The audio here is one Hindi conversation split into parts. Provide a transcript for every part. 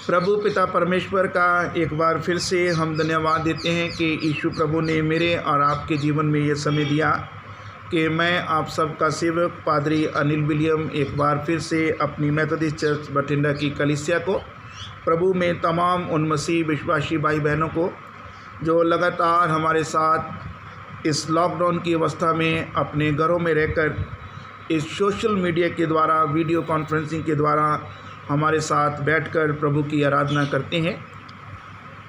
प्रभु पिता परमेश्वर का एक बार फिर से हम धन्यवाद देते हैं कि यीशु प्रभु ने मेरे और आपके जीवन में ये समय दिया कि मैं आप सबका सेवक पादरी अनिल विलियम एक बार फिर से अपनी मेथोडिस्ट चर्च बठिंडा की कलीसिया को, प्रभु में तमाम उन मसीह विश्वासी भाई बहनों को जो लगातार हमारे साथ इस लॉकडाउन की अवस्था में अपने घरों में रहकर इस सोशल मीडिया के द्वारा, वीडियो कॉन्फ्रेंसिंग के द्वारा हमारे साथ बैठकर प्रभु की आराधना करते हैं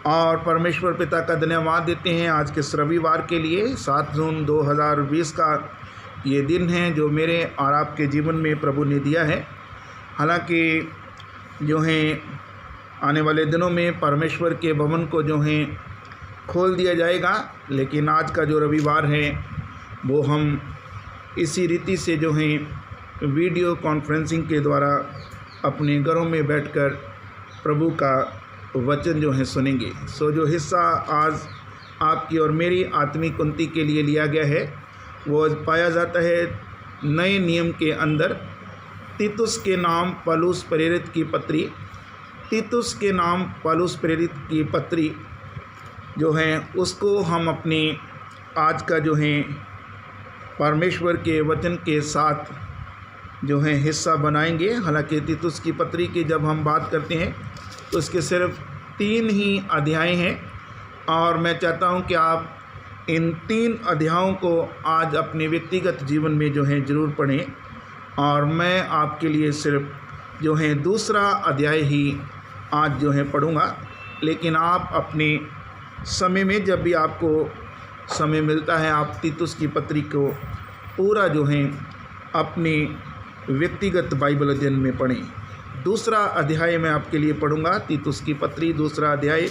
और परमेश्वर पिता का धन्यवाद देते हैं आज के इस रविवार के लिए। 7 जून 2020 का ये दिन है जो मेरे और आपके जीवन में प्रभु ने दिया है। हालांकि जो है आने वाले दिनों में परमेश्वर के भवन को जो है खोल दिया जाएगा, लेकिन आज का जो रविवार है वो हम इसी रीति से जो है वीडियो कॉन्फ्रेंसिंग के द्वारा अपने घरों में बैठकर प्रभु का वचन जो है सुनेंगे। सो जो हिस्सा आज आपकी और मेरी आत्मिक उन्नति के लिए लिया गया है वो पाया जाता है नए नियम के अंदर तीतुस के नाम पौलुस प्रेरित की पत्री। तीतुस के नाम पौलुस प्रेरित की पत्री जो है उसको हम अपने आज का जो है परमेश्वर के वचन के साथ जो है हिस्सा बनाएंगे। हालांकि तीतुस की पत्री की जब हम बात करते हैं तो उसके सिर्फ 3 ही अध्याय हैं और मैं चाहता हूं कि आप इन 3 अध्यायों को आज अपने व्यक्तिगत जीवन में जो है ज़रूर पढ़ें और मैं आपके लिए सिर्फ जो है दूसरा अध्याय ही आज जो है पढ़ूंगा। लेकिन आप अपने समय में जब भी आपको समय मिलता है आप तीतुस की पत्री को पूरा जो है अपनी व्यक्तिगत बाइबल अध्ययन में पढ़ें। दूसरा अध्याय मैं आपके लिए पढ़ूंगा तीतुस की पत्री, दूसरा अध्याय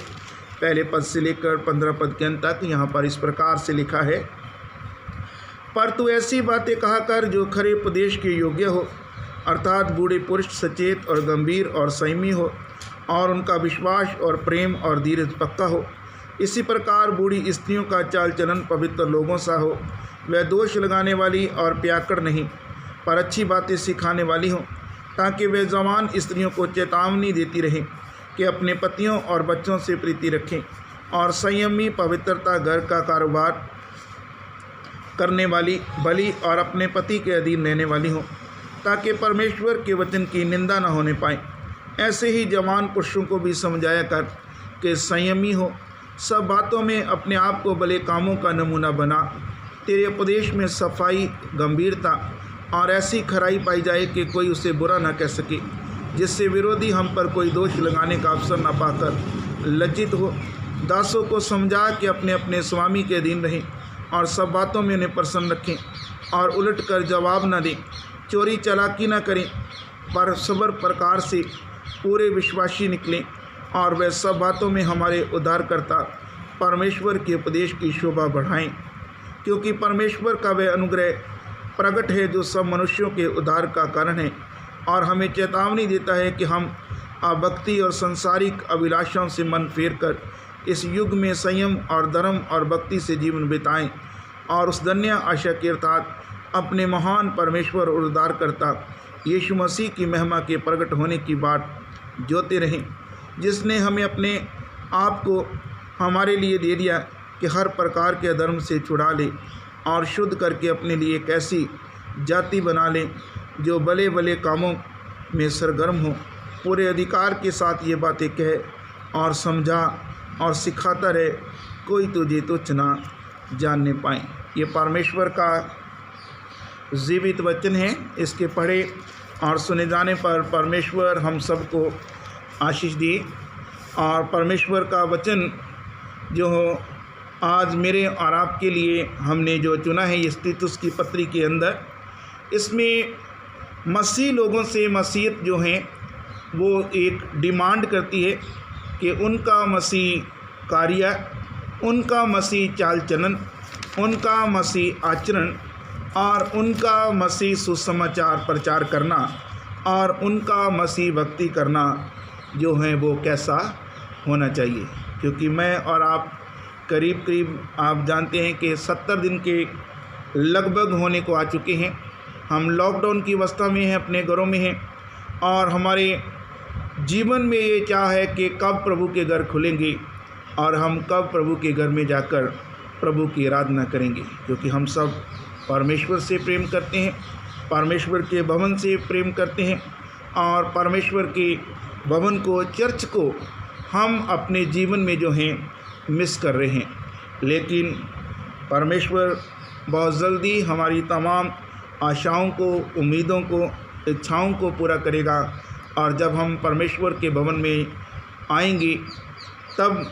पहले पद से लेकर 15 पद के अंत तक। यहाँ पर इस प्रकार से लिखा है, पर तू ऐसी बातें कहा कर जो खरे उपदेश के योग्य हो, अर्थात बूढ़े पुरुष सचेत और गंभीर और संयमी हो और उनका विश्वास और प्रेम और धीरज पक्का हो। इसी प्रकार बूढ़ी स्त्रियों का चाल चलन पवित्र लोगों सा हो, वह दोष लगाने वाली और प्याकड़ नहीं पर अच्छी बातें सिखाने वाली हों, ताकि वे जवान स्त्रियों को चेतावनी देती रहें कि अपने पतियों और बच्चों से प्रीति रखें और संयमी पवित्रता घर का कारोबार करने वाली बलि और अपने पति के अधीन रहने वाली हों, ताकि परमेश्वर के वचन की निंदा न होने पाए। ऐसे ही जवान पुरुषों को भी समझाया कर कि संयमी हो, सब बातों में अपने आप को भले कामों का नमूना बना, तेरे उपदेश में सफाई, गंभीरता और ऐसी खराई पाई जाए कि कोई उसे बुरा न कह सके, जिससे विरोधी हम पर कोई दोष लगाने का अवसर न पाकर लज्जित हो। दासों को समझा कि अपने अपने स्वामी के अधीन रहें और सब बातों में उन्हें प्रसन्न रखें और उलट कर जवाब न दें, चोरी चालाकी न करें, पर सबर प्रकार से पूरे विश्वासी निकलें और वह सब बातों में हमारे उद्धारकर्ता परमेश्वर के उपदेश की शोभा बढ़ाएं, क्योंकि परमेश्वर का वह अनुग्रह प्रकट है जो सब मनुष्यों के उद्धार का कारण है और हमें चेतावनी देता है कि हम अभक्ति और संसारिक अभिलाषाओं से मन फेर कर इस युग में संयम और धर्म और भक्ति से जीवन बिताएं और उस धन्य आशा के अर्थात अपने महान परमेश्वर और उद्धारकर्ता यीशु मसीह की महिमा के प्रकट होने की बाट जोते रहें, जिसने हमें अपने आप को हमारे लिए दे दिया कि हर प्रकार के अधर्म से छुड़ा ले और शुद्ध करके अपने लिए एक ऐसी जाति बना लें जो भले भले कामों में सरगर्म हो। पूरे अधिकार के साथ ये बातें कह और समझा और सिखाता रहे, कोई तुझे तुच्छ ना जानने पाए। ये परमेश्वर का जीवित वचन है। इसके पढ़े और सुने जाने पर परमेश्वर हम सबको आशीष दिए। और परमेश्वर का वचन जो हो आज मेरे और आपके लिए हमने जो चुना है इस तीतुस की पत्री के अंदर, इसमें मसीह लोगों से मसीहत जो है वो एक डिमांड करती है कि उनका मसीह कार्य, उनका मसीह चाल चलन, उनका मसीह आचरण और उनका मसीह सुसमाचार प्रचार करना और उनका मसीह भक्ति करना जो है वो कैसा होना चाहिए। क्योंकि मैं और आप करीब आप जानते हैं कि 70 दिन के लगभग होने को आ चुके हैं। हम लॉकडाउन की अवस्था में हैं, अपने घरों में हैं और हमारे जीवन में ये चाह है कि कब प्रभु के घर खुलेंगे और हम कब प्रभु के घर में जाकर प्रभु की आराधना करेंगे, क्योंकि हम सब परमेश्वर से प्रेम करते हैं, परमेश्वर के भवन से प्रेम करते हैं और परमेश्वर के भवन को, चर्च को हम अपने जीवन में जो हैं मिस कर रहे हैं। लेकिन परमेश्वर बहुत जल्दी हमारी तमाम आशाओं को, उम्मीदों को, इच्छाओं को पूरा करेगा और जब हम परमेश्वर के भवन में आएंगे तब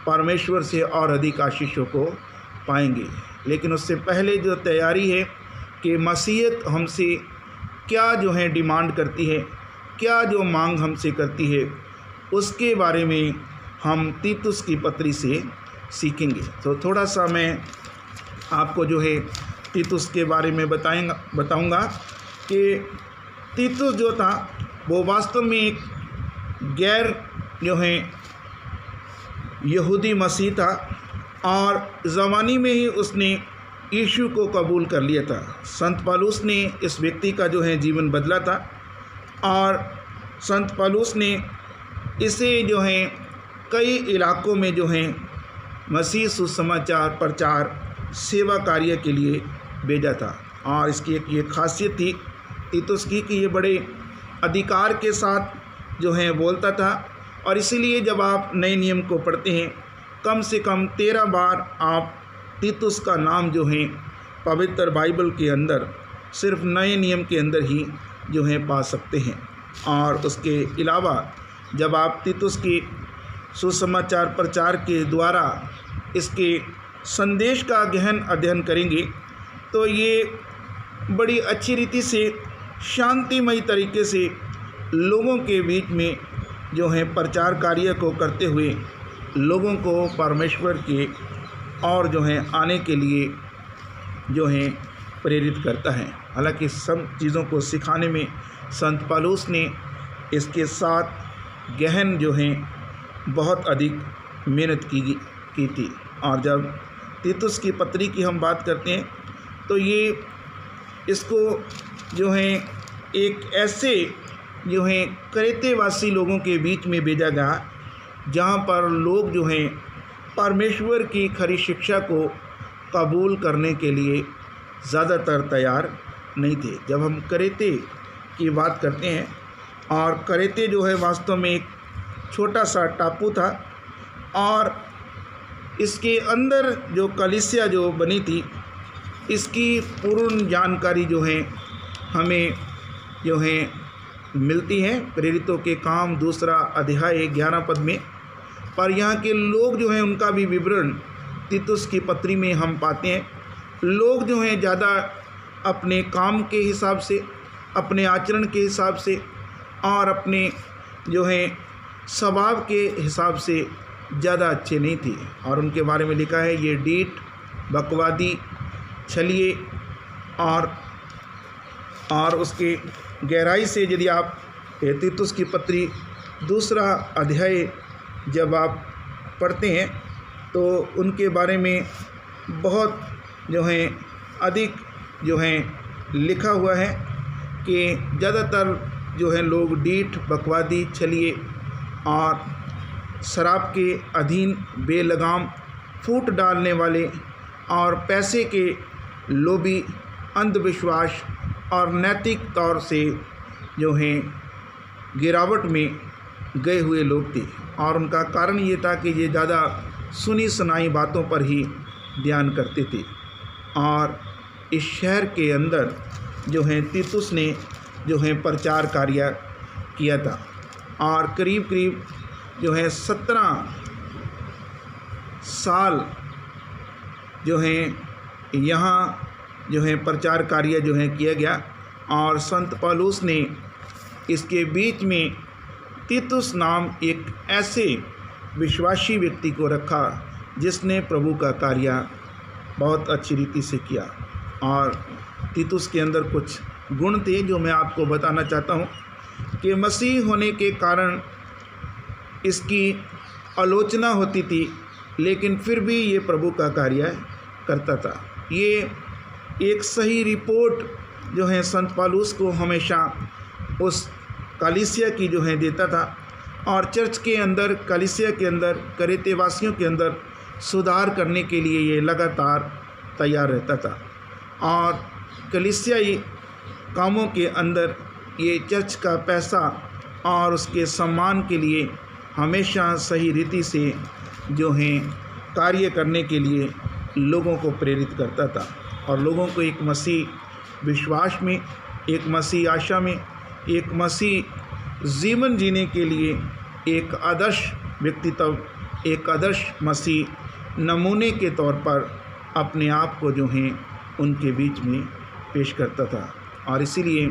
परमेश्वर से और अधिक आशीषों को पाएंगे। लेकिन उससे पहले जो तैयारी है कि मसीहत हमसे क्या जो है डिमांड करती है, क्या जो मांग हमसे करती है, उसके बारे में हम तीतुस की पत्री से सीखेंगे। तो थोड़ा सा मैं आपको जो है तीतुस के बारे में बताऊंगा कि तीतुस जो था वो वास्तव में एक गैर जो है यहूदी मसीह था और ज़माने में ही उसने यीशु को कबूल कर लिया था। संत पौलुस ने इस व्यक्ति का जो है जीवन बदला था और संत पौलुस ने इसे जो है कई इलाकों में जो है मसीह सुसमाचार प्रचार सेवा कार्य के लिए भेजा था। और इसकी एक ये खासियत थी तीतुस की कि ये बड़े अधिकार के साथ जो है बोलता था और इसीलिए जब आप नए नियम को पढ़ते हैं कम से कम 13 बार आप तीतुस का नाम जो है पवित्र बाइबल के अंदर सिर्फ नए नियम के अंदर ही जो है पा सकते हैं। और उसके अलावा जब आप तीतुस के सुसमाचार प्रचार के द्वारा इसके संदेश का गहन अध्ययन करेंगे तो ये बड़ी अच्छी रीति से शांतिमय तरीके से लोगों के बीच में जो है प्रचार कार्य को करते हुए लोगों को परमेश्वर के और जो है आने के लिए जो है प्रेरित करता है। हालांकि सब चीज़ों को सिखाने में संत पौलुस ने इसके साथ गहन जो है बहुत अधिक मेहनत की थी। और जब तीतुस की पत्री की हम बात करते हैं तो ये इसको जो है एक ऐसे जो है क्रेतेवासी लोगों के बीच में भेजा गया जहाँ पर लोग जो हैं परमेश्वर की खरी शिक्षा को कबूल करने के लिए ज़्यादातर तैयार नहीं थे। जब हम क्रेते की बात करते हैं और क्रेते जो है वास्तव में एक छोटा सा टापू था और इसके अंदर जो कलीसिया जो बनी थी इसकी पूर्ण जानकारी जो है हमें जो है मिलती है प्रेरितों के काम 2 अध्याय 11 पद में। पर यहाँ के लोग जो हैं उनका भी विवरण तीतुस की पत्री में हम पाते हैं। लोग जो हैं ज़्यादा अपने काम के हिसाब से, अपने आचरण के हिसाब से और अपने जो है स्वभाव के हिसाब से ज़्यादा अच्छे नहीं थे। और उनके बारे में लिखा है ये डीठ, बकवादी, छलिए और उसके गहराई से यदि आप तीतुस की पत्री 2 अध्याय जब आप पढ़ते हैं तो उनके बारे में बहुत जो है अधिक जो है लिखा हुआ है कि ज़्यादातर जो है लोग डीठ, बकवादी, छलिए और शराब के अधीन, बेलगाम, फूट डालने वाले और पैसे के लोभी, अंधविश्वास और नैतिक तौर से जो हैं गिरावट में गए हुए लोग थे। और उनका कारण ये था कि ये ज़्यादा सुनी सुनाई बातों पर ही ध्यान करते थे। और इस शहर के अंदर जो है तीतुस ने जो है प्रचार कार्य किया था और करीब जो है 17 साल जो है यहाँ जो है प्रचार कार्य जो है किया गया। और संत पौलुस ने इसके बीच में तीतुस नाम एक ऐसे विश्वासी व्यक्ति को रखा जिसने प्रभु का कार्य बहुत अच्छी रीति से किया। और तीतुस के अंदर कुछ गुण थे जो मैं आपको बताना चाहता हूँ कि मसीह होने के कारण इसकी आलोचना होती थी लेकिन फिर भी ये प्रभु का कार्य करता था। ये एक सही रिपोर्ट जो है संत पौलुस को हमेशा उस कलीसिया की जो है देता था और चर्च के अंदर, कलीसिया के अंदर, करेते वासियों के अंदर सुधार करने के लिए ये लगातार तैयार रहता था। और कलीसियाई कामों के अंदर ये चर्च का पैसा और उसके सम्मान के लिए हमेशा सही रीति से जो है कार्य करने के लिए लोगों को प्रेरित करता था और लोगों को एक मसीह विश्वास में, एक मसीह आशा में, एक मसीह जीवन जीने के लिए एक आदर्श व्यक्तित्व, एक आदर्श मसीह नमूने के तौर पर अपने आप को जो है उनके बीच में पेश करता था। और इसीलिए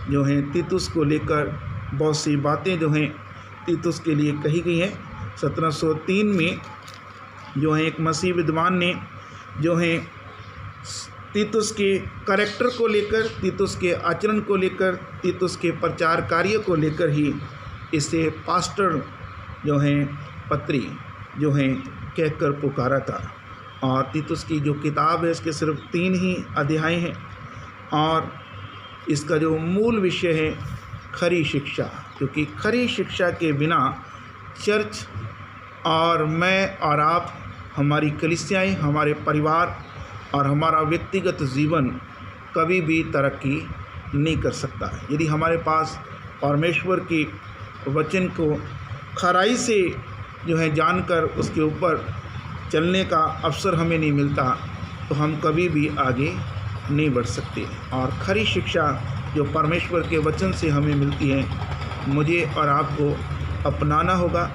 जो है तीतुस को लेकर बहुत सी बातें जो हैं तीतुस के लिए कही गई हैं। 1703 में जो है एक मसीह विद्वान ने जो है तीतुस के करैक्टर को लेकर, तीतुस के आचरण को लेकर, तीतुस के प्रचार कार्य को लेकर ही इसे पास्टर जो है पत्री जो है कहकर पुकारा था। और तीतुस की जो किताब है इसके सिर्फ 3 ही अध्याय हैं और इसका जो मूल विषय है खरी शिक्षा, क्योंकि खरी शिक्षा के बिना चर्च और मैं और आप, हमारी कलीसियाएँ, हमारे परिवार और हमारा व्यक्तिगत जीवन कभी भी तरक्की नहीं कर सकता। यदि हमारे पास परमेश्वर की वचन को खराई से जो है जानकर उसके ऊपर चलने का अवसर हमें नहीं मिलता तो हम कभी भी आगे नहीं बढ़ सकते। और खरी शिक्षा जो परमेश्वर के वचन से हमें मिलती है, मुझे और आपको अपनाना होगा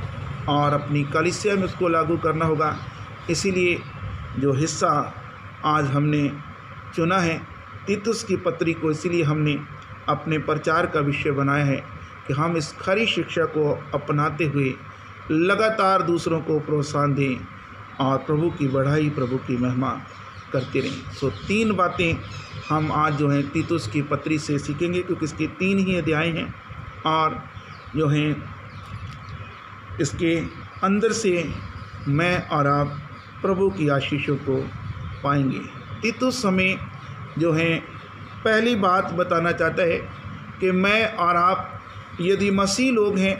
और अपनी कलीसिया में उसको लागू करना होगा। इसीलिए जो हिस्सा आज हमने चुना है तीतुस की पत्री को, इसीलिए हमने अपने प्रचार का विषय बनाया है कि हम इस खरी शिक्षा को अपनाते हुए लगातार दूसरों को प्रोत्साहन दें और प्रभु की बढ़ाई, प्रभु की महिमा करते रहें। सो 3 बातें हम आज जो हैं तीतुस की पत्री से सीखेंगे, क्योंकि इसके 3 ही अध्याय हैं और जो हैं इसके अंदर से मैं और आप प्रभु की आशीषों को पाएंगे। तीतुस हमें जो है पहली बात बताना चाहता है कि मैं और आप यदि मसीह लोग हैं,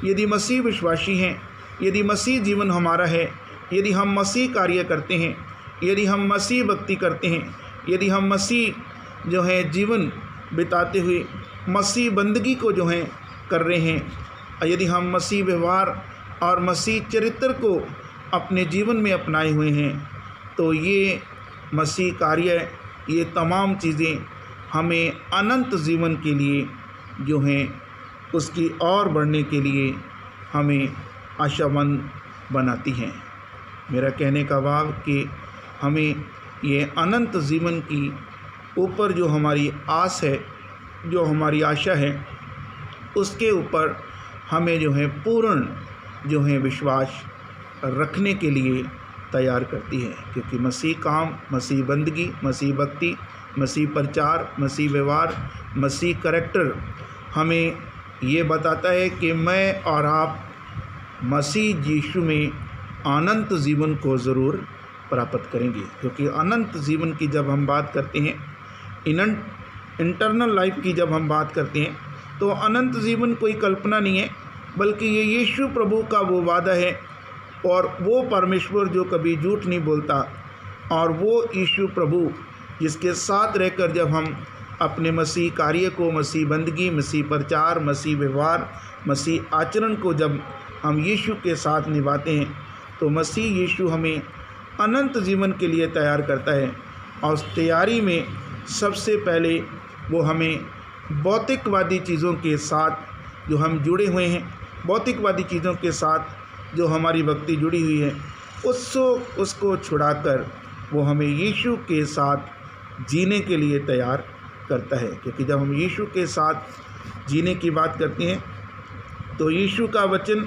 यदि मसीह विश्वासी हैं, यदि मसीह जीवन हमारा है, यदि हम मसीह कार्य करते हैं, यदि हम मसीह भक्ति करते हैं, यदि हम मसीह जो है जीवन बिताते हुए मसीह बंदगी को जो है कर रहे हैं, यदि हम मसीह व्यवहार और मसीह चरित्र को अपने जीवन में अपनाए हुए हैं, तो ये मसीह कार्य, ये तमाम चीज़ें हमें अनंत जीवन के लिए जो हैं उसकी और बढ़ने के लिए हमें आशावान बनाती हैं। मेरा कहने का भाव कि हमें ये अनंत जीवन की ऊपर जो हमारी आस है, जो हमारी आशा है, उसके ऊपर हमें जो है पूर्ण जो है विश्वास रखने के लिए तैयार करती है। क्योंकि मसीह काम, मसीह बंदगी, मसीह भक्ति, मसीह प्रचार, मसीह व्यवहार, मसीह करैक्टर हमें ये बताता है कि मैं और आप मसीह यीशु में अनंत जीवन को ज़रूर प्राप्त करेंगे। क्योंकि अनंत जीवन की जब हम बात करते हैं, इंटरनल लाइफ की जब हम बात करते हैं, तो अनंत जीवन कोई कल्पना नहीं है, बल्कि ये यीशु प्रभु का वो वादा है और वो परमेश्वर जो कभी झूठ नहीं बोलता, और वो यीशु प्रभु जिसके साथ रहकर जब हम अपने मसीह कार्य को, मसीह बंदगी, मसीह प्रचार, मसीह व्यवहार, मसीह आचरण को जब हम यीशु के साथ निभाते हैं, तो मसीह यीशु हमें अनंत जीवन के लिए तैयार करता है। और उस तैयारी में सबसे पहले वो हमें भौतिकवादी चीज़ों के साथ जो हम जुड़े हुए हैं, भौतिकवादी चीज़ों के साथ जो हमारी भक्ति जुड़ी हुई है, उसको छुड़ाकर वो हमें यीशु के साथ जीने के लिए तैयार करता है। क्योंकि जब हम यीशु के साथ जीने की बात करते हैं, तो यीशु का वचन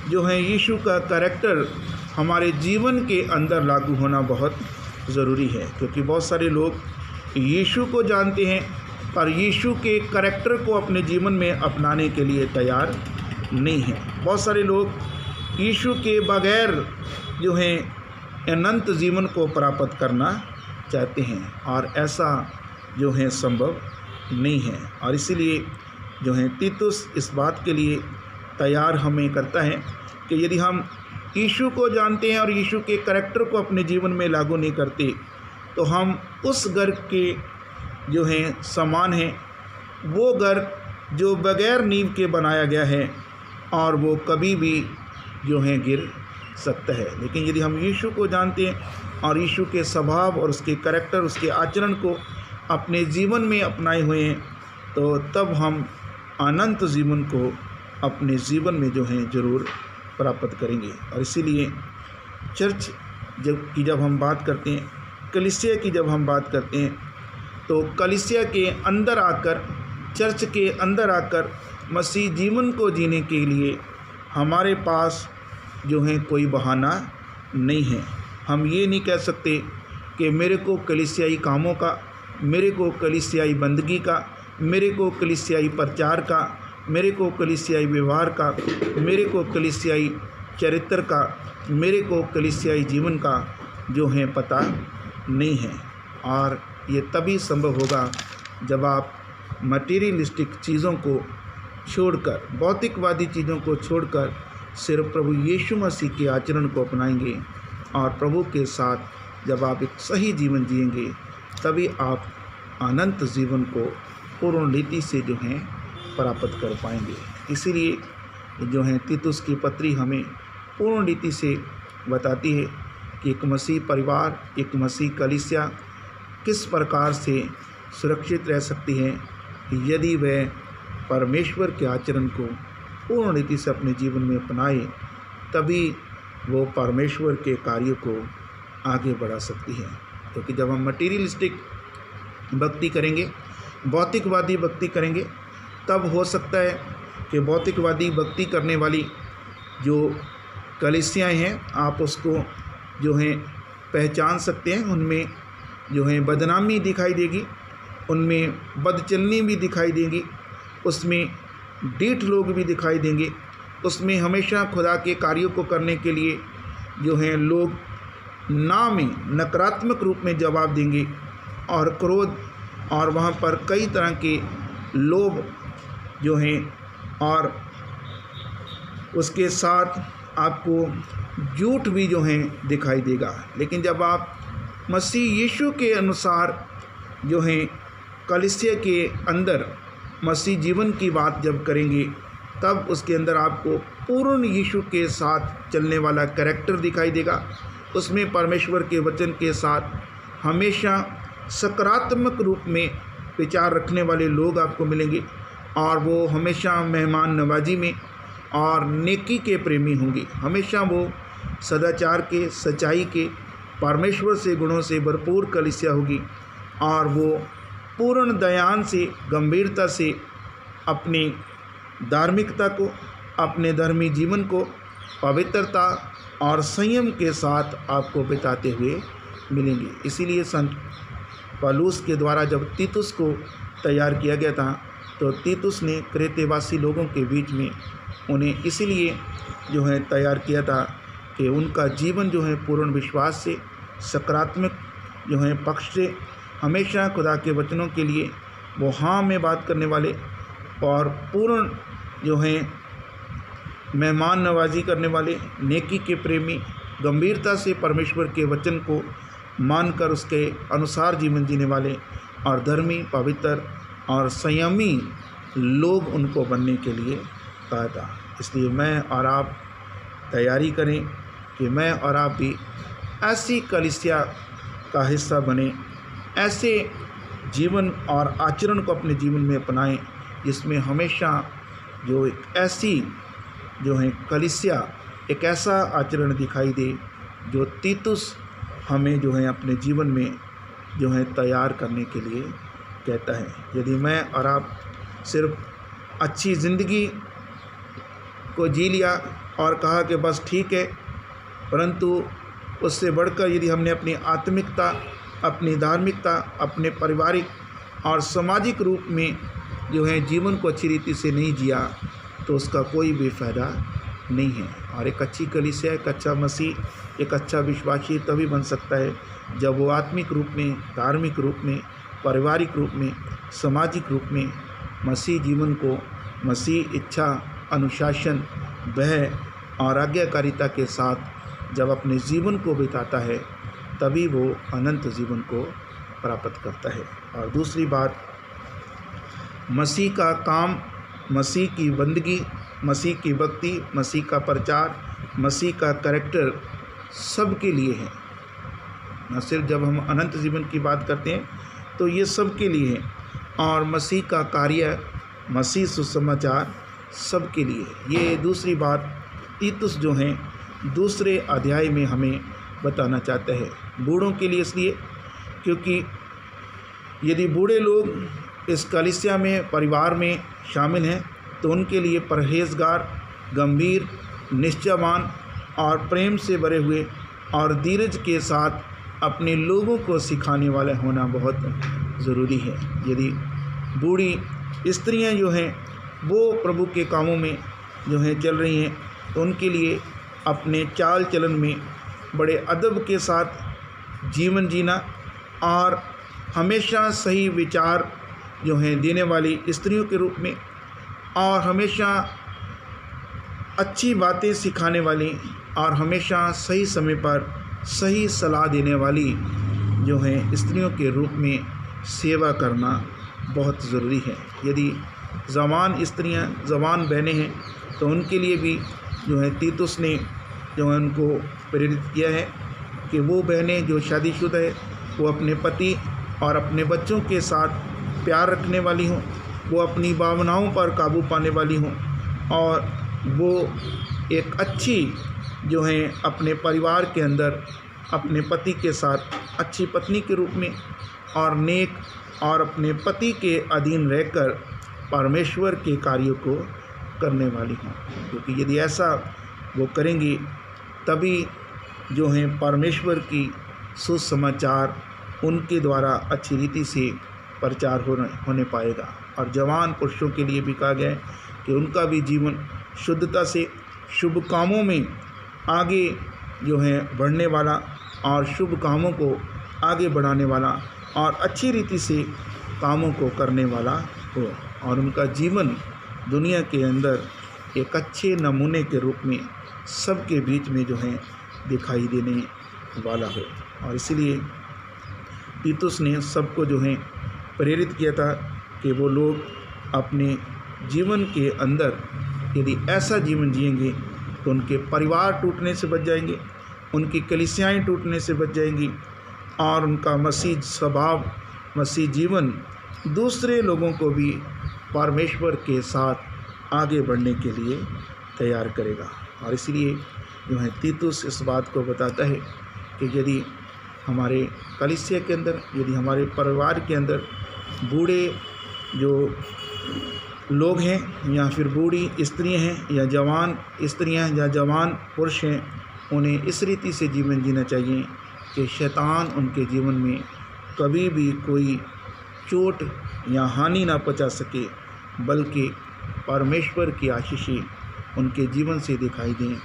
जो है, यीशु का करैक्टर हमारे जीवन के अंदर लागू होना बहुत ज़रूरी है। क्योंकि बहुत सारे लोग यीशु को जानते हैं पर यीशु के करैक्टर को अपने जीवन में अपनाने के लिए तैयार नहीं हैं। बहुत सारे लोग यीशु के बगैर जो है अनंत जीवन को प्राप्त करना चाहते हैं, और ऐसा जो है संभव नहीं है। और इसीलिए जो है तीतुस इस बात के लिए तैयार हमें करता है कि यदि हम यीशु को जानते हैं और यीशु के करैक्टर को अपने जीवन में लागू नहीं करते तो हम उस घर के जो हैं समान हैं, वो घर जो बगैर नींव के बनाया गया है और वो कभी भी जो है गिर सकता है। लेकिन यदि हम यीशु को जानते हैं और यीशु के स्वभाव और उसके करैक्टर, उसके आचरण को अपने जीवन में अपनाए हुए हैं तो तब हम अनंत जीवन को अपने जीवन में जो है ज़रूर प्राप्त करेंगे। और इसीलिए चर्च जब हम बात करते हैं, कलीसिया की जब हम बात करते हैं तो कलीसिया के अंदर आकर, चर्च के अंदर आकर मसीह जीवन को जीने के लिए हमारे पास जो है कोई बहाना नहीं है। हम ये नहीं कह सकते कि मेरे को कलीसियाई कामों का, मेरे को कलीसियाई बंदगी का, मेरे को कलीसियाई प्रचार का, मेरे को कलीसियाई व्यवहार का, मेरे को कलीसियाई चरित्र का, मेरे को कलीसियाई जीवन का जो है पता नहीं है। और ये तभी संभव होगा जब आप मटीरियलिस्टिक चीज़ों को छोड़कर, भौतिकवादी चीज़ों को छोड़कर सिर्फ प्रभु यीशु मसीह के आचरण को अपनाएंगे और प्रभु के साथ जब आप एक सही जीवन जिएंगे तभी आप अनंत जीवन को पूर्ण रीति से जो है प्राप्त कर पाएंगे। इसीलिए जो है तीतुस की पत्री हमें पूर्ण रीति से बताती है कि एक मसीह परिवार, एक मसीह कलीसिया किस प्रकार से सुरक्षित रह सकती है यदि वह परमेश्वर के आचरण को पूर्ण रीति से अपने जीवन में अपनाए, तभी वो परमेश्वर के कार्य को आगे बढ़ा सकती है। क्योंकि जब हम मटीरियलिस्टिक भक्ति करेंगे, भौतिकवादी भक्ति करेंगे, तब हो सकता है कि भौतिकवादी भक्ति करने वाली जो कलीसियाएँ हैं आप उसको जो है पहचान सकते हैं। उनमें जो है बदनामी दिखाई देगी, उनमें बदचलनी भी दिखाई देगी, उसमें ढीठ लोग भी दिखाई देंगे, उसमें हमेशा खुदा के कार्यों को करने के लिए जो है लोग ना में नकारात्मक रूप में जवाब देंगे और क्रोध, और वहाँ पर कई तरह के लोभ जो हैं, और उसके साथ आपको झूठ भी जो है दिखाई देगा। लेकिन जब आप मसीह यीशु के अनुसार जो है कलीसिया के अंदर मसीह जीवन की बात जब करेंगे, तब उसके अंदर आपको पूर्ण यीशु के साथ चलने वाला कैरेक्टर दिखाई देगा। उसमें परमेश्वर के वचन के साथ हमेशा सकारात्मक रूप में विचार रखने वाले लोग आपको मिलेंगे और वो हमेशा मेहमान नवाजी में और नेकी के प्रेमी होंगे। हमेशा वो सदाचार के, सच्चाई के, परमेश्वर से गुणों से भरपूर कलीसिया होगी और वो पूर्ण दयान से, गंभीरता से अपनी धार्मिकता को, अपने धर्मी जीवन को पवित्रता और संयम के साथ आपको बिताते हुए मिलेंगे। इसीलिए संत पौलुस के द्वारा जब तीतुस को तैयार किया गया था तो तीतुस ने क्रेतेवासी लोगों के बीच में उन्हें इसीलिए जो है तैयार किया था कि उनका जीवन जो है पूर्ण विश्वास से, सकारात्मक जो है पक्ष से, हमेशा खुदा के वचनों के लिए वो हाँ में बात करने वाले और पूर्ण जो है मेहमान नवाजी करने वाले, नेकी के प्रेमी, गंभीरता से परमेश्वर के वचन को मानकर उसके अनुसार जीवन जीने वाले और धर्मी, पवित्र और संयमी लोग उनको बनने के लिए कहा था। इसलिए मैं और आप तैयारी करें कि मैं और आप भी ऐसी कलीसिया का हिस्सा बने, ऐसे जीवन और आचरण को अपने जीवन में अपनाएं जिसमें हमेशा जो एक ऐसी जो है कलीसिया, एक ऐसा आचरण दिखाई दे जो तीतुस हमें जो है अपने जीवन में जो है तैयार करने के लिए कहता है। यदि मैं और आप सिर्फ अच्छी ज़िंदगी को जी लिया और कहा कि बस ठीक है, परंतु उससे बढ़कर यदि हमने अपनी आत्मिकता, अपनी धार्मिकता, अपने पारिवारिक और सामाजिक रूप में जो है जीवन को अच्छी रीति से नहीं जिया तो उसका कोई भी फ़ायदा नहीं है। और एक अच्छी कलीसिया, एक अच्छा मसीह, एक अच्छा विश्वासी तभी बन सकता है जब वो आत्मिक रूप में, धार्मिक रूप में, पारिवारिक रूप में, सामाजिक रूप में मसीह जीवन को, मसीह इच्छा अनुशासन, वह और आज्ञाकारिता के साथ जब अपने जीवन को बिताता है तभी वो अनंत जीवन को प्राप्त करता है। और दूसरी बात, मसीह का काम, मसीह की बंदगी, मसीह की भक्ति, मसीह का प्रचार, मसीह का कैरेक्टर सब के लिए है। न सिर्फ जब हम अनंत जीवन की बात करते हैं तो ये सब के लिए है, और मसीह का कार्य, मसीह सुसमाचार सब के लिए है। ये दूसरी बात तीतुस जो हैं दूसरे अध्याय में हमें बताना चाहता है। बूढ़ों के लिए इसलिए क्योंकि यदि बूढ़े लोग इस कलीसिया में, परिवार में शामिल हैं तो उनके लिए परहेजगार, गंभीर, निश्चयवान और प्रेम से भरे हुए और धीरज के साथ अपने लोगों को सिखाने वाला होना बहुत ज़रूरी है। यदि बूढ़ी स्त्रियां जो हैं वो प्रभु के कामों में जो हैं चल रही हैं तो उनके लिए अपने चाल चलन में बड़े अदब के साथ जीवन जीना और हमेशा सही विचार जो हैं देने वाली स्त्रियों के रूप में और हमेशा अच्छी बातें सिखाने वाली और हमेशा सही समय पर सही सलाह देने वाली जो हैं स्त्रियों के रूप में सेवा करना बहुत ज़रूरी है। यदि जवान स्त्रियां, जवान बहनें हैं तो उनके लिए भी जो है तीतुस ने जो है उनको प्रेरित किया है कि वो बहनें जो शादीशुदा है वो अपने पति और अपने बच्चों के साथ प्यार रखने वाली हों, वो अपनी भावनाओं पर काबू पाने वाली हों और वो एक अच्छी जो है अपने परिवार के अंदर अपने पति के साथ अच्छी पत्नी के रूप में और नेक और अपने पति के अधीन रहकर परमेश्वर के कार्यों को करने वाली हों। क्योंकि यदि ऐसा वो करेंगी तभी जो है परमेश्वर की सुसमाचार उनके द्वारा अच्छी रीति से प्रचार होने पाएगा। और जवान पुरुषों के लिए भी कहा गया है कि उनका भी जीवन शुद्धता से शुभ कामों में आगे जो है बढ़ने वाला और शुभ कामों को आगे बढ़ाने वाला और अच्छी रीति से कामों को करने वाला हो और उनका जीवन दुनिया के अंदर एक अच्छे नमूने के रूप में सबके बीच में जो है दिखाई देने वाला हो। और इसीलिए तीतुस ने सबको जो है प्रेरित किया था कि वो लोग अपने जीवन के अंदर यदि ऐसा जीवन जिएंगे तो उनके परिवार टूटने से बच जाएंगे, उनकी कलीसियाएँ टूटने से बच जाएंगी और उनका मसीह स्वभाव, मसीह जीवन दूसरे लोगों को भी परमेश्वर के साथ आगे बढ़ने के लिए तैयार करेगा। और इसलिए जो है तीतुस इस बात को बताता है कि यदि हमारे कलीसिया के अंदर, यदि हमारे परिवार के अंदर बूढ़े जो लोग हैं या फिर बूढ़ी स्त्रियां हैं या जवान स्त्रियां या जवान पुरुष हैं, उन्हें इस रीति से जीवन जीना चाहिए कि शैतान उनके जीवन में कभी भी कोई चोट या हानि ना पहुंचा सके, बल्कि परमेश्वर की आशीषें उनके जीवन से दिखाई दें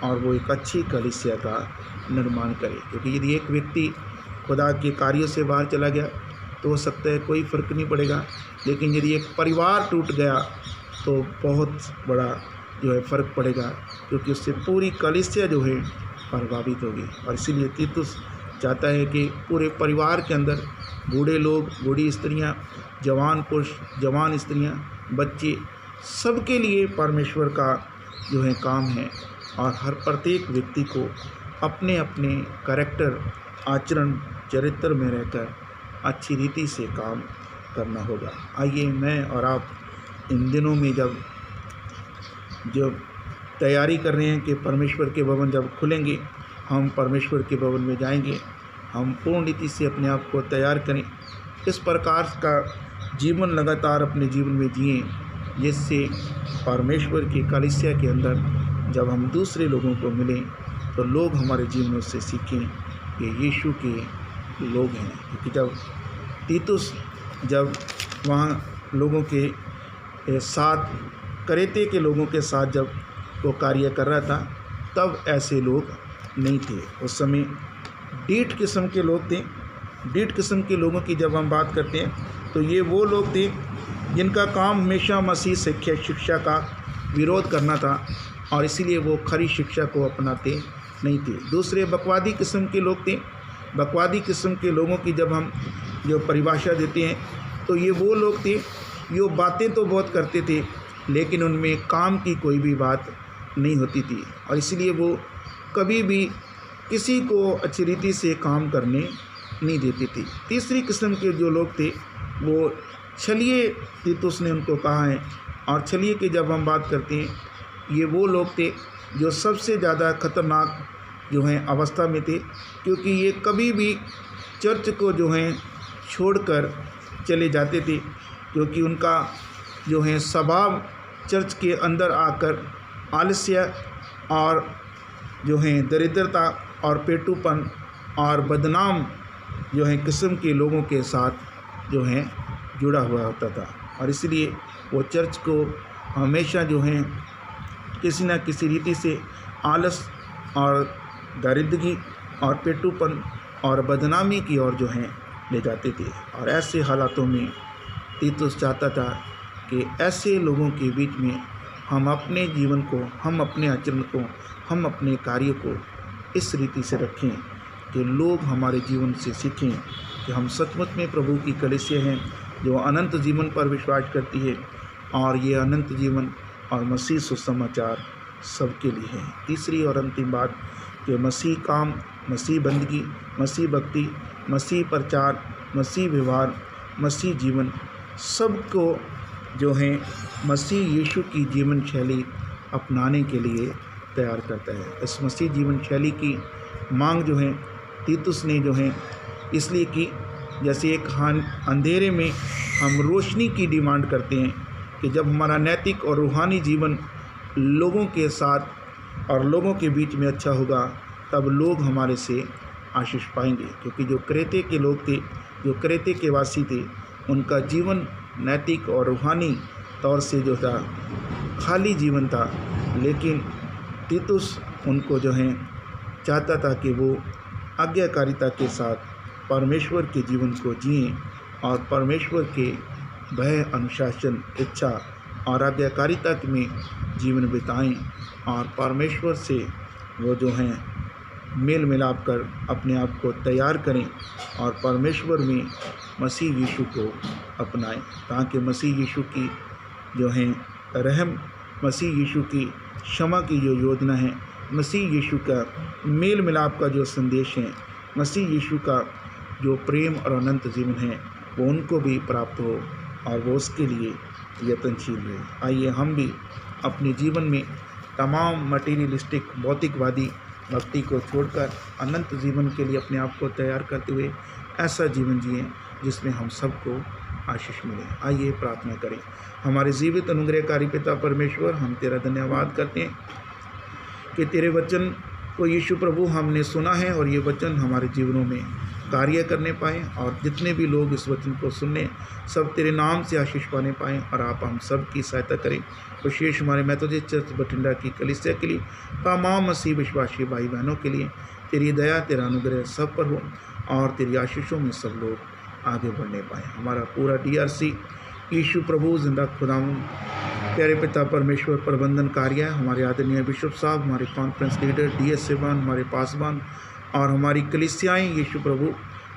और वो एक अच्छी कलीसिया का निर्माण करे। क्योंकि यदि एक व्यक्ति खुदा के कार्यों से बाहर चला गया तो हो सकता है कोई फ़र्क नहीं पड़ेगा, लेकिन यदि एक परिवार टूट गया तो बहुत बड़ा जो है फ़र्क पड़ेगा, क्योंकि उससे पूरी कलीसिया जो है प्रभावित होगी। और इसीलिए तीतुस चाहता है कि पूरे परिवार के अंदर बूढ़े लोग, बूढ़ी स्त्रियां, जवान पुरुष, जवान स्त्रियां, बच्चे, सबके लिए परमेश्वर का जो है काम है और हर प्रत्येक व्यक्ति को अपने अपने कैरेक्टर, आचरण, चरित्र में रहकर अच्छी रीति से काम करना होगा। आइए मैं और आप इन दिनों में जब तैयारी कर रहे हैं कि परमेश्वर के भवन जब खुलेंगे, हम परमेश्वर के भवन में जाएंगे, हम पूर्ण रीति से अपने आप को तैयार करें, इस प्रकार का जीवन लगातार अपने जीवन में जिएं, जिससे परमेश्वर की कलीसिया के अंदर जब हम दूसरे लोगों को मिलें तो लोग हमारे जीवनों से सीखें कि यीशु के लोग हैं। क्योंकि जब तीतुस जब वहाँ लोगों के साथ, करेते के लोगों के साथ जब वो कार्य कर रहा था, तब ऐसे लोग नहीं थे। उस समय डीठ किस्म के लोग थे। डीठ किस्म के लोगों की जब हम बात करते हैं तो ये वो लोग थे जिनका काम हमेशा मसीह शिक्षा का विरोध करना था और इसीलिए वो खरी शिक्षा को अपनाते नहीं थे। दूसरे बकवादी किस्म के लोग थे। बकवादी किस्म के लोगों की जब हम जो परिभाषा देते हैं तो ये वो लोग थे जो बातें तो बहुत करते थे लेकिन उनमें काम की कोई भी बात नहीं होती थी और इसलिए वो कभी भी किसी को अच्छी रीति से काम करने नहीं देती थी। तीसरी किस्म के जो लोग थे वो छलिए, तीतुस ने उनको कहा है। और छलिए की जब हम बात करते हैं ये वो लोग थे जो सबसे ज़्यादा खतरनाक जो हैं अवस्था में थे, क्योंकि ये कभी भी चर्च को जो हैं छोड़कर चले जाते थे, क्योंकि उनका जो है स्वभाव चर्च के अंदर आकर आलस्य और जो है दरिद्रता और पेटूपन और बदनाम जो है किस्म के लोगों के साथ जो है जुड़ा हुआ होता था और इसलिए वो चर्च को हमेशा जो है किसी न किसी रीति से आलस और दरिद्रगी और पेटूपन और बदनामी की ओर जो है ले जाते थे। और ऐसे हालातों में तीतुस चाहता था कि ऐसे लोगों के बीच में हम अपने जीवन को, हम अपने आचरण को, हम अपने कार्य को इस रीति से रखें कि लोग हमारे जीवन से सीखें कि हम सचमुच में प्रभु की कलीसिया हैं जो अनंत जीवन पर विश्वास करती है और ये अनंत जीवन और मसीह सुसमाचार सबके लिए है। तीसरी और अंतिम बात कि मसीह काम, मसीह बंदगी, मसीह भक्ति, मसीह प्रचार, मसीह व्यवहार, मसीह जीवन सबको जो है मसीह यीशु की जीवन शैली अपनाने के लिए तैयार करता है। इस मसीह जीवन शैली की मांग जो है तीतुस ने जो है इसलिए की, जैसे एक अंधेरे में हम रोशनी की डिमांड करते हैं कि जब हमारा नैतिक और रूहानी जीवन लोगों के साथ और लोगों के बीच में अच्छा होगा तब लोग हमारे से आशीष पाएंगे। क्योंकि जो क्रेते के लोग थे, जो क्रेते के वासी थे, उनका जीवन नैतिक और रूहानी तौर से जो था खाली जीवन था, लेकिन तीतुस उनको जो है चाहता था कि वो आज्ञाकारिता के साथ परमेश्वर के जीवन को जिएं और परमेश्वर के भय, अनुशासन, इच्छा और आज्ञाकारिता में जीवन बिताएं और परमेश्वर से वो जो हैं मेल मिलाप कर अपने आप को तैयार करें और परमेश्वर में मसीह यीशु को अपनाएं, ताकि मसीह यीशु की जो है रहम, मसीह यीशु की क्षमा की जो योजना है, मसीह यीशु का मेल मिलाप का जो संदेश है, मसीह यीशु का जो प्रेम और अनंत जीवन है वो उनको भी प्राप्त हो और वो उसके लिए यत्नशील रहे। आइए हम भी अपने जीवन में तमाम मटीरियलिस्टिक भौतिकवादी भक्ति को छोड़कर अनंत जीवन के लिए अपने आप को तैयार करते हुए ऐसा जीवन जिएं जिसमें हम सबको आशीष मिले। आइए प्रार्थना करें। हमारे जीवित अनुग्रहकारी पिता परमेश्वर, हम तेरा धन्यवाद करते हैं कि तेरे वचन को यीशु प्रभु हमने सुना है और ये वचन हमारे जीवनों में कार्य करने पाएँ और जितने भी लोग इस वचन को सुनने सब तेरे नाम से आशीष पाने पाएँ और आप हम सब की सहायता करें। विशेष हमारे मेथोडिस्ट चर्च बठिंडा की कलीसिया के लिए, तमाम मसीह विश्वासी भाई बहनों के लिए तेरी दया, तेरा अनुग्रह सब पर हो और तेरी आशीषों में सब लोग आगे बढ़ने पाएँ। हमारा पूरा DRC यीशु प्रभु जिंदा खुदावन प्यारे पिता परमेश्वर प्रबंधन कार्य, हमारे आदरणीय बिशप साहब, हमारे कॉन्फ्रेंस लीडर DS सेवान, हमारे पासवान और हमारी कलीसियाएँ यीशु प्रभु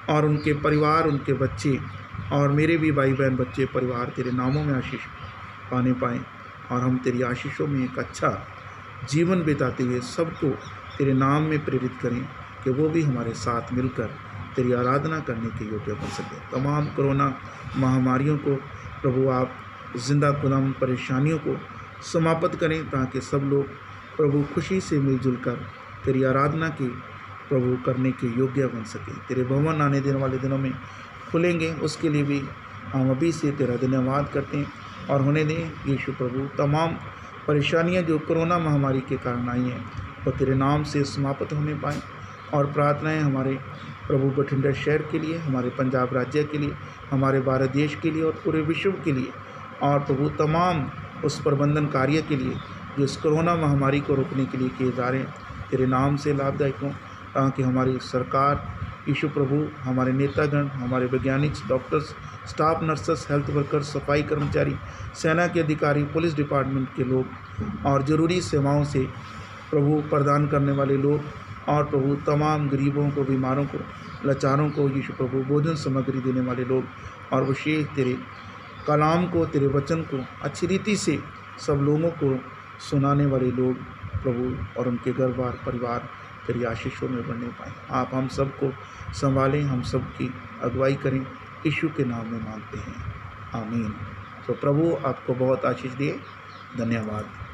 और उनके परिवार, उनके बच्चे और मेरे भी भाई बहन बच्चे परिवार तेरे नामों में आशीष पाने पाएँ और हम तेरी आशीषों में एक अच्छा जीवन बिताते हुए सबको तेरे नाम में प्रेरित करें कि वो भी हमारे साथ मिलकर तेरी आराधना करने के योग्य बन सके। तमाम कोरोना महामारियों को प्रभु आप जिंदा खुदाम परेशानियों को समाप्त करें ताकि सब लोग प्रभु खुशी से मिलजुल कर तेरी आराधना की प्रभु करने के योग्य बन सके। तेरे भवन आने देने वाले दिनों में खुलेंगे, उसके लिए भी हम अभी से तेरा धन्यवाद करते हैं और होने दें यीशु प्रभु। तमाम परेशानियां जो कोरोना महामारी के कारण आई हैं वो तेरे नाम से समाप्त होने पाएँ और प्रार्थनाएं हमारे प्रभु बठिंडा शहर के लिए, हमारे पंजाब राज्य के लिए, हमारे भारत देश के लिए और पूरे विश्व के लिए और प्रभु तमाम उस प्रबंधन कार्य के लिए जो इस कोरोना महामारी को रोकने के लिए किए जा रहे हैं तेरे नाम से लाभदायक हों, ताकि हमारी सरकार यीशु प्रभु हमारे नेतागण, हमारे वैज्ञानिक, doctors, staff nurses, health workers, सफाई कर्मचारी, सेना के अधिकारी, पुलिस डिपार्टमेंट के लोग और ज़रूरी सेवाओं से प्रभु प्रदान करने वाले लोग और प्रभु तमाम गरीबों को, बीमारों को, लाचारों को यीशु प्रभु भोजन सामग्री देने वाले लोग और विशेष तेरे कलाम को, तेरे वचन को अच्छी रीति से सब लोगों को सुनाने वाले लोग प्रभु और उनके घर बार परिवार तेरी आशीषों में बढ़ने पाएँ। आप हम सबको संभालें, हम सबकी अगुवाई करें, यीशु के नाम में मांगते हैं, आमीन। तो प्रभु आपको बहुत आशीष दिए। धन्यवाद।